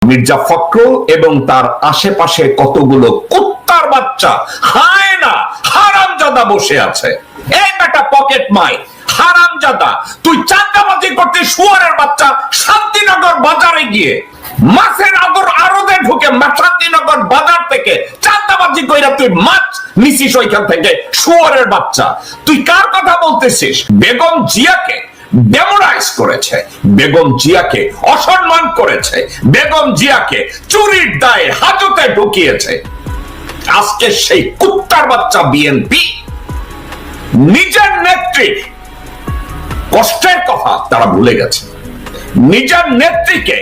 মির্জা ফখরুল এবং তার আশেপাশে কতগুলো কুত্তার বাচ্চা হায়না হারামজাদা বসে আছে। এই বেটা পকেট মাই হারামজাদা, তুই চাঁদাবাজি করতে শুয়ারের বাচ্চা শান্তিনগর বাজারে গিয়ে মাছের আড়তে ঢুকে শান্তিনগর বাজার থেকে চাঁদাবাজি কইরা তুই মাছ নিছিস ওইখান থেকে শুয়ারের বাচ্চা। তুই কার কথা বলতেছিস? বেগম জিয়াকে ডেমোরাইজ করেছে, বেগম জিয়াকে অসম্মান করেছে, বেগম জিয়াকে চুরির দায়ে হাজতে ঢুকিয়েছে। আজকে সেই কুত্তার বাচ্চা বিএনপি নিজের নেত্রী কষ্টের কথা তারা ভুলে গেছে, নিজের নেত্রীকে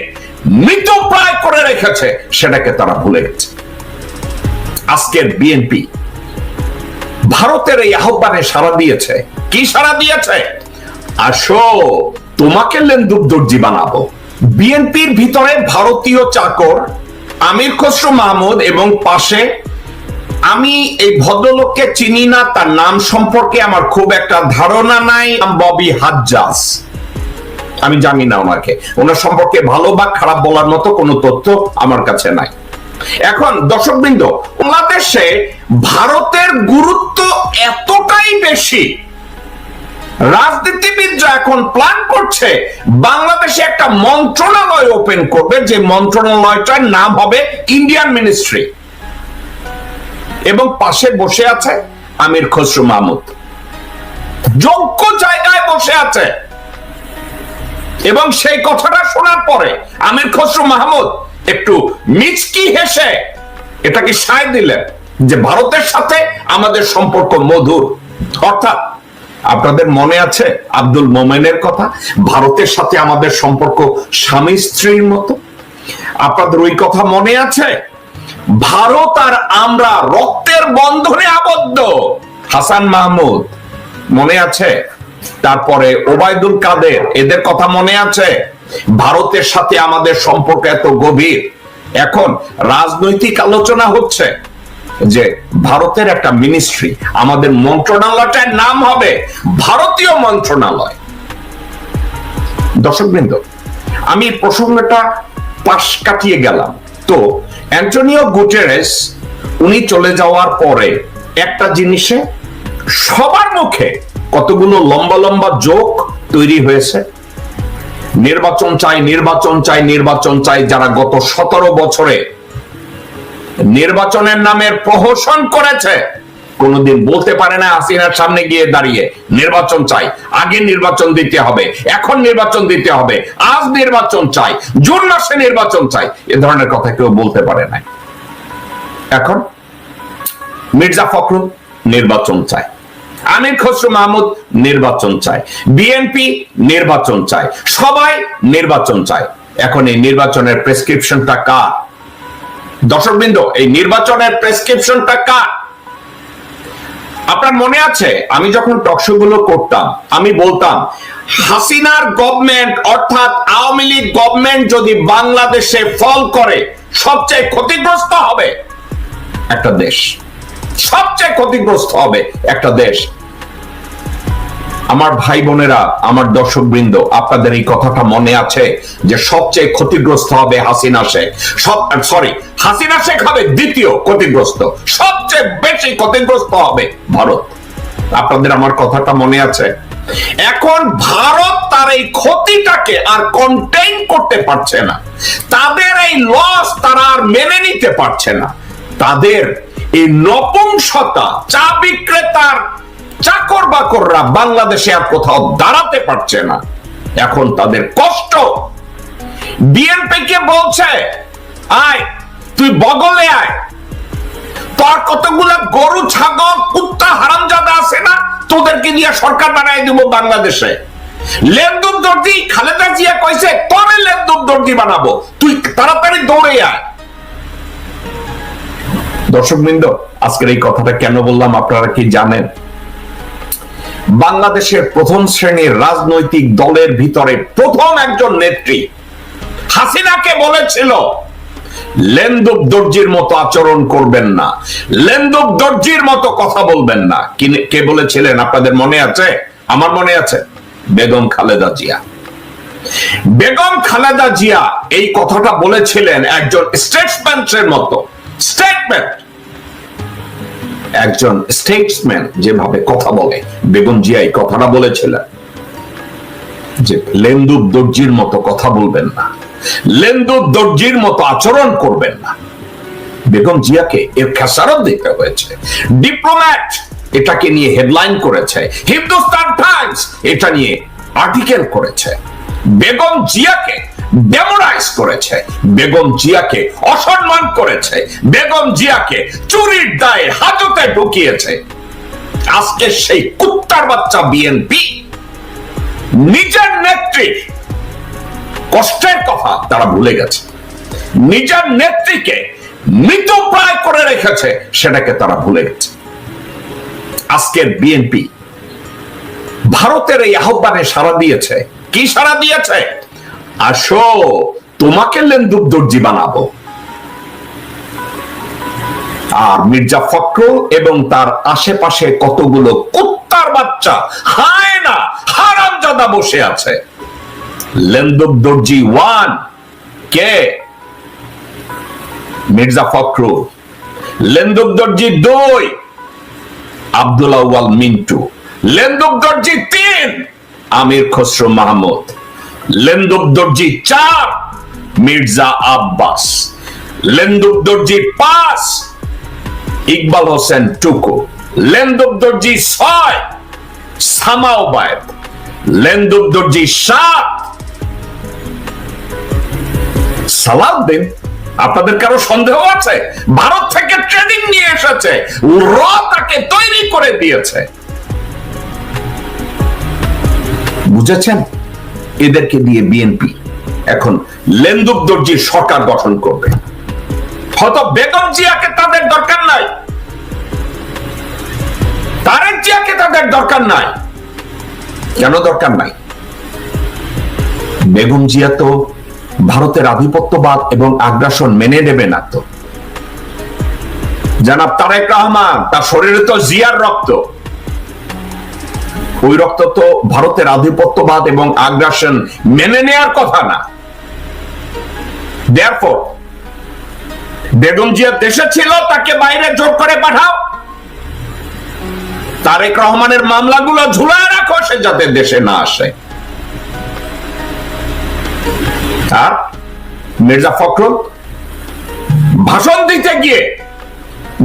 মৃতপ্রায় করে রেখেছে সেটাকে তারা ভুলে গেছে। আজকের বিএনপি ভারতের এই আহ্বানে সাড়া দিয়েছে। কি সাড়া দিয়েছে? আসো তোমাকে লেন্দুব দর্জি বানাবো। বিএনপির ভিতরে ভারতীয় চাকর আমির খসরু মাহমুদ এবং পাশে, আমি এই ভদ্রলোককে চিনি না, তার নাম সম্পর্কে আমার খুব একটা ধারণা নাই, ববি হাজ্জাজ, আমি জানি না ওনাকে, ওনার সম্পর্কে ভালো বা খারাপ বলার মতো কোনো তথ্য আমার কাছে নাই। এখন দর্শকবৃন্দ, বাংলাদেশে ভারতের গুরুত্ব এতটাই বেশি, রাজনীতিবিদরা এখন প্ল্যান করছে বাংলাদেশে একটা মন্ত্রণালয় ওপেন করবে, যে মন্ত্রণালয়টার নাম হবে ইন্ডিয়ান মিনিস্ট্রি, এবং পাশে বসে আছে আমির খসরু মাহমুদ, যোগ্য জায়গায় বসে আছে। এবং সেই কথাটা শোনার পরে আমির খসরু মাহমুদ একটু মিচকি হেসে এটাকে সায় দিলেন যে ভারতের সাথে আমাদের সম্পর্ক মধুর। অর্থাৎ আপনাদের মনে আছে আব্দুল মোমেনের কথা, ভারতের সাথে আমাদের সম্পর্ক স্বামী স্ত্রীর মতো। আপনাদের ওই কথা মনে আছে? ভারত আর আমরা রক্তের বন্ধনে আবদ্ধ। হাসান মাহমুদ মনে আছে? তারপরে ওবায়দুল কাদের, এদের কথা মনে আছে? ভারতের সাথে আমাদের সম্পর্ক এত গভীর। এখন রাজনৈতিক আলোচনা হচ্ছে যে ভারতের একটা মিনিস্ট্রি, আমাদের মন্ত্রণালয়টার নাম হবে ভারতীয় মন্ত্রণালয়। দর্শকবৃন্দ, আমি প্রসঙ্গটা পাশ কাটিয়ে গেলাম। তো অ্যান্টোনিও গুটেরেস উনি চলে যাওয়ার পরে একটা জিনিসে সবার মুখে কতগুলো লম্বা লম্বা জোক তৈরি হয়েছে। নির্বাচন চাই, নির্বাচন চাই, নির্বাচন চাই। যারা গত 17 বছরে নির্বাচনের নামে প্রহসন করেছে, কোনদিন বলতে পারে না হাসিনার সামনে গিয়ে দাঁড়িয়ে নির্বাচন চাই, আগে নির্বাচন দিতে হবে, এখন নির্বাচন দিতে হবে, আজ নির্বাচন চাই, জুন মাসে নির্বাচন চাই, এ ধরনের কথা কেউ বলতে পারে না। এখন মির্জা ফখরুল নির্বাচন চায়, আমির খসরু মাহমুদ নির্বাচন চায়, বিএনপি নির্বাচন চায়, সবাই নির্বাচন চায়। এখন এই নির্বাচনের প্রেসক্রিপশনটা কার? দর্শকবৃন্দ, এই নির্বাচনের প্রেসক্রিপশনটা কার? আপনার মনে আছে আমি যখন টকশো গুলো করতাম, আমি বলতাম হাসিনার গভর্নমেন্ট অর্থাৎ আওয়ামী লীগ গভর্নমেন্ট যদি বাংলাদেশে ফল করে, সবচেয়ে ক্ষতিগ্রস্ত হবে একটা দেশ, সবচেয়ে ক্ষতিগ্রস্ত হবে একটা দেশ। আমার ভাই বোনেরা, আমার দর্শকবৃন্দ, আপনাদের এই কথাটা মনে আছে যে সবচেয়ে ক্ষতিগ্রস্ত হবে হাসিনা শেখ? হাসিনা শেখ হবে দ্বিতীয় ক্ষতিগ্রস্ত, সবচেয়ে বেশি ক্ষতিগ্রস্ত হবে ভারত। আপনাদের আমার কথাটা মনে আছে? এখন ভারত তার এই ক্ষতিটাকে আর কন্টেইন করতে পারছে না, তাদের এই লস তারা আর মেনে নিতে পারছে না, তাদের এই নপুংসতা, চা বিক্রেতার চাকর বাকররা বাংলাদেশে আর কোথাও দাঁড়াতে পারছে না। এখন তাদের কষ্ট। বিএনপি কে বলছে আয় তুই বগলে আয়, তোর কতগুলা গরু ছাগল কুত্তা হারামজাদা আছে না, তোদেরকে দিয়ে সরকার বানাই দেব বাংলাদেশে। লেন্দুব দর্জি খালেদা জিয়া কইছে তোরে লেন্দুব দর্জি বানাবো, তুই তাড়াতাড়ি দৌড়ে আয়। দর্শকবৃন্দ, আজকের এই কথাটা কেন বললাম আপনারা কি জানেন? বাংলাদেশের প্রথম শ্রেণীর রাজনৈতিক দলের ভিতরে প্রথম একজন নেত্রী হাসিনাকে বলেছিল লেন্দুব দর্জির মতো আচরণ করবেন না, লেন্দুব দর্জির মতো কথা বলবেন না। কে বলেছিলেন আপনাদের মনে আছে? আমার মনে আছে, বেগম খালেদা জিয়া। বেগম খালেদা জিয়া এই কথাটা বলেছিলেন একজন স্টেটসম্যানের মতো। স্টেটমেন্ট, একজন স্টেটসম্যান যেভাবে কথা বলে, বেগম জিয়া এই কথাটা বলেছিলেন যে লেন্দুব দর্জির মতো কথা বলবেন না, লেন্দুব দর্জির মতো আচরণ করবেন না। বেগম জিয়াকে এর খেসারত দিতে হয়েছে। ডিপ্লোম্যাট এটাকে নিয়ে হেডলাইন করেছে, হিন্দুস্তান টাইমস এটা নিয়ে আর্টিকেল করেছে। বেগম জিয়াকে ডেমোরাইজ করেছে, বেগম জিয়াকে অসম্মান করেছে, বেগম জিয়াকে চুরির দায়ে হাজতে ঢুকিয়েছে। আজকে সেই কুত্তার বাচ্চা বিএনপি নিজের নেত্রী কষ্টের কথা তারা ভুলে গেছে, নিজের নেত্রীকে মৃতপ্রায় করে রেখেছে সেটাকে তারা ভুলে গেছে। আজকের বিএনপি ভারতের এই আহ্বানে সাড়া দিয়েছে। কি সাড়া দিয়েছে? আসো তোমাকে লেন্দুব দর্জি বানাবো। আর মির্জা ফখরুল এবং তার আশেপাশে কতগুলো কুত্তার বাচ্চা, হায়না, হারামজাদা বসে আছে। লেন্দুব দর্জি 1 কে? মির্জা ফখরুল। লেন্দুব দর্জি 2 আব্দুল আউয়াল মিন্টু। লেন্দুব দর্জি 3 আমির খসরু মাহমুদ। লেন্দুব দর্জি 4 মির্জা আব্বাস। লেন্দুব দর্জি 5 ইকবাল হোসেন টুকু। লেন্দুব দর্জি 6 সামাওবাদ। লেন্দুব দর্জি 7 সালাউদ্দিন। আপনাদের কারো সন্দেহ আছে? ভারত থেকে ট্রেনিং নিয়ে এসেছে, র তাকে তৈরি করে দিয়েছে। বুঝেছেন? এদেরকে দিয়ে বিএনপি এখন লেন্দুব দর্জির সরকার গঠন করবে। হয়তো বেগম জিয়াকে তাদের দরকার নাই, তারেক জিয়াকে তাদের দরকার নাই। কেন দরকার নাই? বেগম জিয়া তো ভারতের আধিপত্যবাদ এবং আগ্রাসন মেনে নেবে না। তো জনাব তারেক রহমান, তার শরীরে তো জিয়ার রক্ত, ওই রক্ত তো ভারতের আধিপত্যবাদ এবং আগ্রাসন মেনে নেওয়ার কথা না। Therefore, বেগম জিয়া দেশে ছিল, তাকে বাইরে জোর করে পাঠাও। তারেক রহমানের মামলাগুলো ঝুলায় রাখো, সে যাতে দেশে না আসে। আর মির্জা ফখরুল ভাষণ দিতে গিয়ে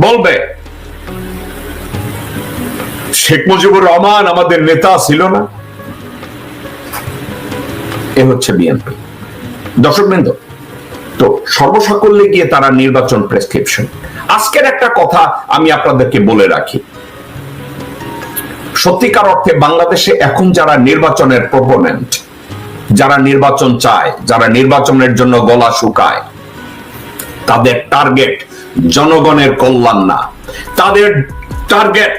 বলবে শেখ মুজিবুর রহমান আমাদের নেতা ছিল না। এ হচ্ছে বিএনপি। দর্শকবৃন্দ, তো সর্বসাকল্যে গিয়ে তারা নির্বাচন প্রেসক্রিপশন। আজকের একটা কথা আমি আপনাদেরকে বলে রাখি, সত্যিকার অর্থে বাংলাদেশে এখন যারা নির্বাচনের প্রপোনেন্ট, যারা নির্বাচন চায়, যারা নির্বাচনের জন্য গলা শুকায়, তাদের টার্গেট জনগণের কল্যাণ না, তাদের টার্গেট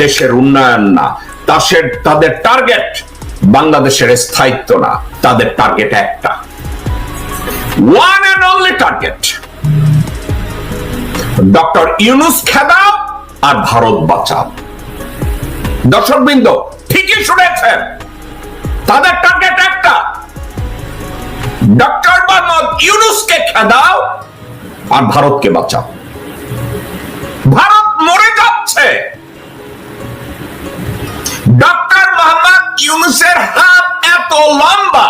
দেশের উন্নয়ন না, তাদের টার্গেট বাংলাদেশের স্থায়িত্ব না। তাদের টার্গেট একটা, one and only target, doctor Yunus খেদাও আর ভারত বাঁচাও। দর্শকবৃন্দ, ঠিকই শুনেছেন, তাদের টার্গেট একটা, ডক্টর মোহাম্মদ ইউনূসকে খেদাও আর ভারতকে বাঁচাও। ভারত মরে যাচ্ছে। ডক্টর মোহাম্মদ ইউনূসের হাত এত লম্বা,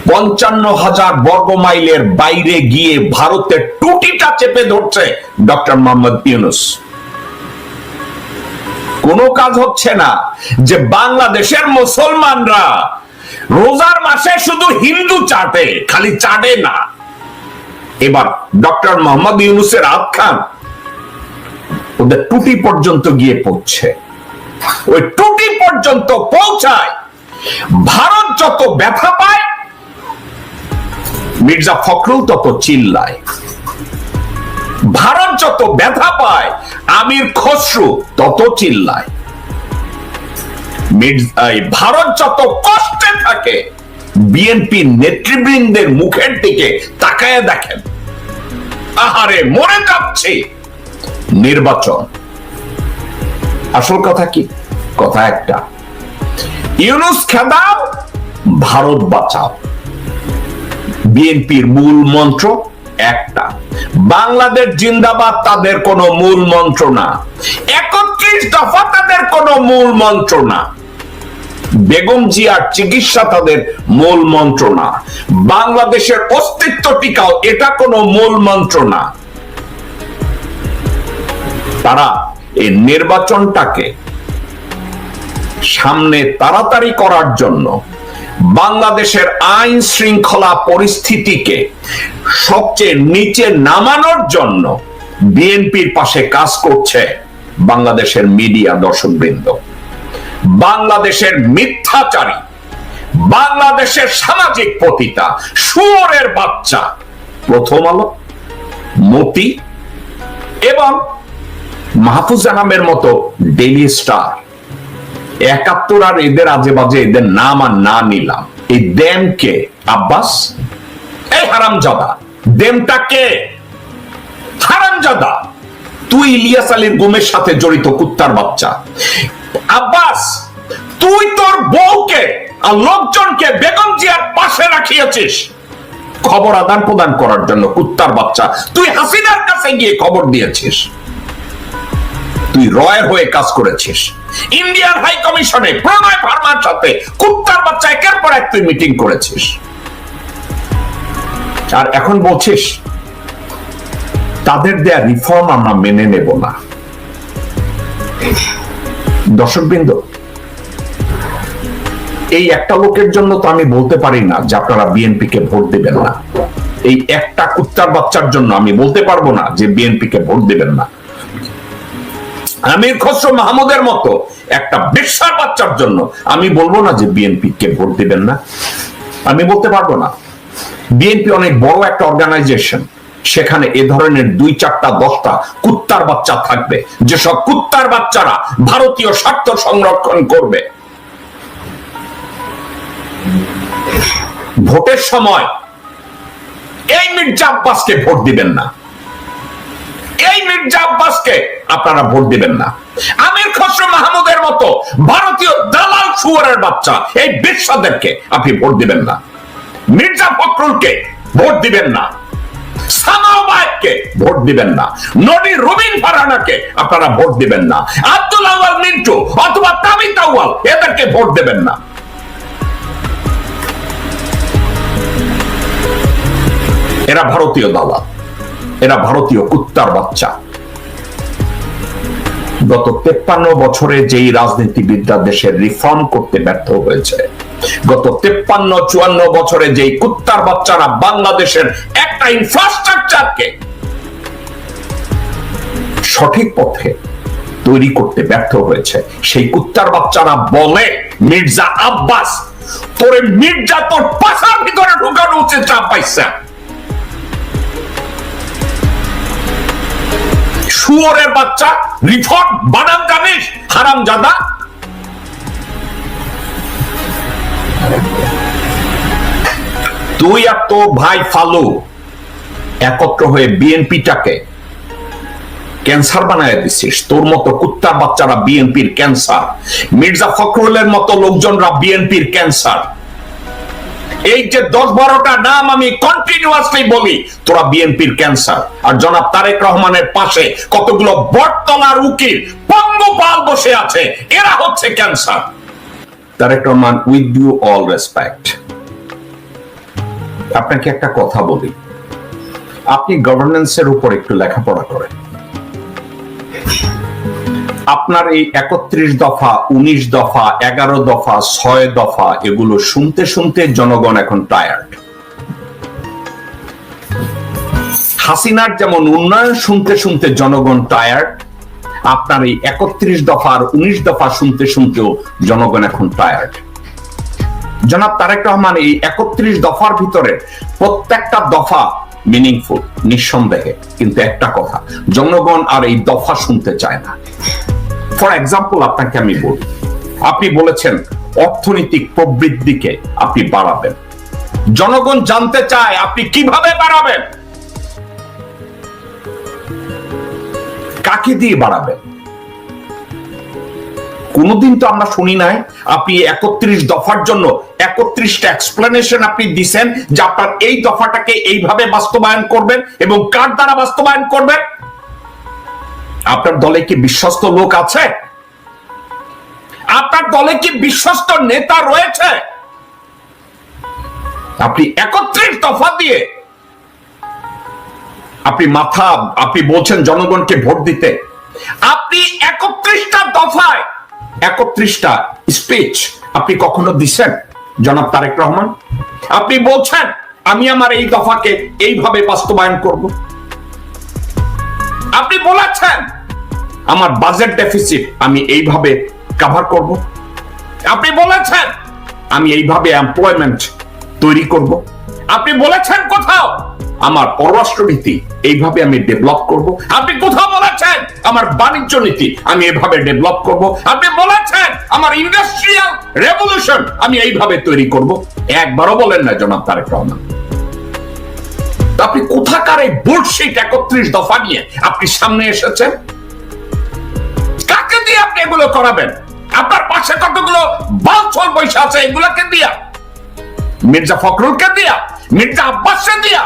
55,000 বর্গ মাইলের বাইরে গিয়ে ভারতের টুটিটা চেপে ধরছে ডক্টর মোহাম্মদ ইউনূস। কোনো কাজ হচ্ছে না যে বাংলাদেশের মুসলমানরা রোজার মাসে শুধু হিন্দু চাটে, খালি চাটে না, এবার ডক্টর মোহাম্মদ ইউনূসের হাত খান ওদের টুটি পর্যন্ত গিয়ে পৌঁছে। ওই টুটি পর্যন্ত পৌঁছায় ভারত যত ব্যথা পায়, মির্জা ফখরুল তত চিল্লায়। ভারত যত ব্যথা পায়, আমির খসরু তত চিল্লায়। ভারত যত কষ্টে থাকে, বিএনপি নেতৃবৃন্দের মুখের দিকে তাকায় দেখেন, আহারে মরে যাচ্ছে। নির্বাচন, আসল কথা কি? কথা একটা, ইউনূস খেদাও ভারত বাঁচাও। বিএনপির মূল মন্ত্র একটা, বাংলাদেশ জিন্দাবাদ তাদের কোনো মূল মন্ত্র না, 31 দফা তাদের কোনো মূল মন্ত্র না, বেগম জিয়ার চিকিৎসা তাদের মূল মন্ত্র না, বাংলাদেশের অস্তিত্ব টিকাও এটা কোনো মূল মন্ত্র না। তারা এই নির্বাচনটাকে সামনে তাড়াতাড়ি করার জন্য, বাংলাদেশের আইন শৃঙ্খলা পরিস্থিতিকে সবচেয়ে নিচে নামানোর জন্য বিএনপির পাশে কাজ করছে বাংলাদেশের মিডিয়া। দর্শকবৃন্দ, বাংলাদেশের মিথ্যাচারী, বাংলাদেশের সামাজিক পতিতা, শুয়োরের বাচ্চা প্রথম আলো, মতি এবং মাহফুজা নামের মতো ডেইলি স্টার, 71 আর এদের আজে বাজে এদের নাম আর না নিলাম। এই দেমকে আব্বাস, এই হারামজাদা, দেমটা কে? হারামজাদা, তুই ইলিয়াস আলীর গুমের সাথে জড়িত কুত্তার বাচ্চা। আব্বাস, তুই তোর বউকে আর লোকজনকে বেগম জিয়ার পাশে রাখিয়েছিস খবর আদান প্রদান করার জন্য। কুত্তার বাচ্চা, তুই হাসিনার কাছে গিয়ে খবর দিয়েছিস, তুই রয়ের হয়ে কাজ করেছিস, ইন্ডিয়ান হাই কমিশনে প্রণয় ভার্মার সাথে কুত্তার বাচ্চা একের পর এক তুই মিটিং করেছিস, আর এখন বলছিস তাদের দেয়া রিফর্ম আমরা মেনে নেব না। দর্শকবৃন্দ, এই একটা লোকের জন্য তো আমি বলতে পারি না যে আপনারা বিএনপি কে ভোট দিবেন না। এই একটা কুত্তার বাচ্চার জন্য আমি বলতে পারবো না যে বিএনপি কে ভোট দিবেন না। আমির খসরু মাহমুদের মতো একটা বেশ্যার বাচ্চার জন্য আমি বলবো না যে বিএনপি কে ভোট দিবেন না। আমি বলতে পারবো না। বিএনপি অনেক বড় একটা অর্গানাইজেশন, সেখানে এ ধরনের 2, 4টা 10টা কুত্তার বাচ্চা থাকবে, যেসব কুত্তার বাচ্চারা ভারতীয় স্বার্থ সংরক্ষণ করবে। ভোটের সময় এই মির্জা আব্বাসকে ভোট দিবেন না, এই মির্জা আব্বাসকে আপনারা ভোট দিবেন না। আমির খসরু মাহমুদের মতো ভারতীয় দালাল শুয়োরের বাচ্চা এই বেশ্যাদেরকে আপনি ভোট দিবেন না। মির্জা ফখরুলকে ভোট দিবেন না, সামাওয়াতকে ভোট দিবেন না, ননি রুবিন ফারহানাকে আপনারা ভোট দিবেন না, আব্দুল আউয়াল মিন্টু অথবা তাবিত আউয়াল এদেরকে ভোট দেবেন না। এরা ভারতীয় দালাল, এরা ভারতীয় কুত্তার বাচ্চা। গত 53 বছরে যেই রাজনীতিবিদরা দেশের রিফর্ম করতে ব্যর্থ হয়েছে, গত 53-54 বছরে যেই কুত্তার বাচ্চারা বাংলাদেশের একটা ইনফ্রাস্ট্রাকচারকে সঠিক পথে তৈরি করতে ব্যর্থ হয়েছে, সেই কুত্তার বাচ্চারা বলে, মির্জা আব্বাস, তোরে মির্জা তোর পাশার ভিতরে ঢুকানো উচিত চাপ পাইছে। শুয়োরের বাচ্চা, রিফর্ম বানাম জানিস হারামজাদা? তুই আর তোর ভাই ফালু একত্র হয়ে বিএনপিটাকে ক্যান্সার বানায় দিছিস। তোর মতো কুত্তার বাচ্চারা বিএনপির ক্যান্সার, মির্জা ফখরুলের মতো লোকজনরা বিএনপির ক্যান্সার। এই যে 10-12টা নাম আমি কন্টিনিউয়াসলি বলি, তোরা বিএনপির ক্যান্সার। আর জনাব তারেক রহমানের পাশে কতগুলো বটতলার উকিল পঙ্গপাল বসে আছে, এরা হচ্ছে cancer. Tarique Rahman, with you all respect, আপনাকে একটা কথা বলি, আপনি গভর্নেন্সের উপর একটু লেখাপড়া করেন। আপনার এই 31 দফা, 19 দফা, 11 দফা, 6 দফা এগুলো শুনতে শুনতে জনগণ এখন টায়ার্ড। হাসিনার যেমন উন্নয়ন শুনতে শুনতে জনগণ টায়ার্ড, আপনার এই 31 দফা আর 19 দফা শুনতে শুনতেও জনগণ এখন টায়ার্ড। জনাব তারেক রহমান, এই 31 দফার ভিতরে প্রত্যেকটা দফা মিনিংফুল নিঃসন্দেহে, কিন্তু একটা কথা, জনগণ আর এই দফা শুনতে চায় না। ফর এক্সাম্পল আপনাকে আমি বলি, আপনি বলেছেন অর্থনৈতিক প্রবৃদ্ধিকে আপনি বাড়াবেন। জনগণ জানতে চায় আপনি কিভাবে বাড়াবেন, কাকে দিয়ে বাড়াবেন। কোনোদিন তো আমরা শুনি নাই আপনি 31 দফার জন্য 31টা এক্সপ্লেনেশন আপনি দিবেন যে আপনার এই দফাটাকে এইভাবে বাস্তবায়ন করবেন এবং কার দ্বারা বাস্তবায়ন করবেন। আপনার দলে কি বিশ্বস্ত লোক আছে? আপনার দলে কি বিশ্বস্ত নেতা রয়েছে? আপনি 31 দফা দিয়ে আপনি বলছেন জনগণকে ভোট দিতে। আপনি 31টা দফায় 31টা স্পিচ আপনি কখনো দিচ্ছেন জনাব তারেক রহমান? আপনি বলছেন আমি আমার এই দফাকে এইভাবে বাস্তবায়ন করব। আপনি বলেছেন আমার বাজেট ডেফিসিট আমি এইভাবে কভার করব। আপনি বলেছেন আমি এইভাবে এমপ্লয়মেন্ট তৈরি করব। আপনি বলেছেন কোথাও আমার পররাষ্ট্রনীতি এইভাবে আমি ডেভেলপ করব। আপনি কোথাও বলেছেন আমার বাণিজ্য নীতি আমি এইভাবে ডেভেলপ করব। আপনি বলেছেন আমার ইন্ডাস্ট্রিয়াল রেভলিউশন আমি এইভাবে তৈরি করব। একবারও বলেন না জনাব তারেক রহমান। আপনি কোথাকার এই বুলশিট 31 দফা নিয়ে আপনি সামনে এসেছেন? কাকে দিয়ে আপনি এগুলো করাবেন? আপনার পাশে কতগুলো বালছল বৈশা আছে, এগুলোকে দিয়া? মির্জা ফখরুলকে দিয়া? মির্জা আব্বাসকে দিয়া?